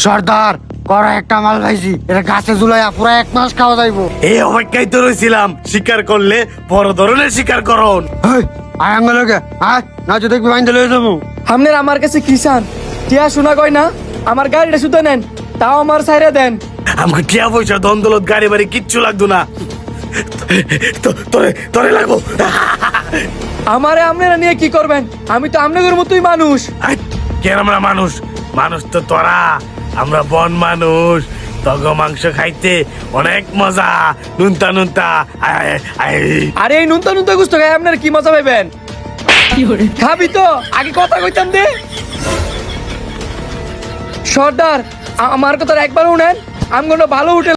সর্দার করা একটা মাল ভাইছি, এটা গাছে ঝুলাইয়া পুরা 1 মাস খাওয়া যাইবো। এই অপেক্ষায় তো রয়েছিলাম, শিকার করলে বড় ধরনের শিকার করন। আয় আঙ্গলকে আয়, না যদি দেখবি বাইন্দে লয়ে যাবো। আপনার আমার কাছে কিষান টিয়া শোনা কয় না, আমার গাড়িটা শুধু নেন, তাও আমার সাইরে দেন। আমাকে টিয়া পয়সা দন্দলত গাড়ি বাড়ি কিচ্ছু লাগতো না, তোরে তোরে লাগবো। আমারে আপনারা নিয়ে কি করবেন? আমি তো আপনাদের মতোই মানুষ। কেন আমরা মানুষ? মানুষ তো তোরা, আমরা বন মানুষ। তগ মাংস খাইতে অনেক মজা, নুনতা নুনতা। আরে এই নুনতা নুনতা গুস্ত খাই আপনার কি মজা পাইবেন? খাবি তো আগে কথা কইতাম দে। সর্দার আমার কথা একবার উনেন, আমি ভালো উঠে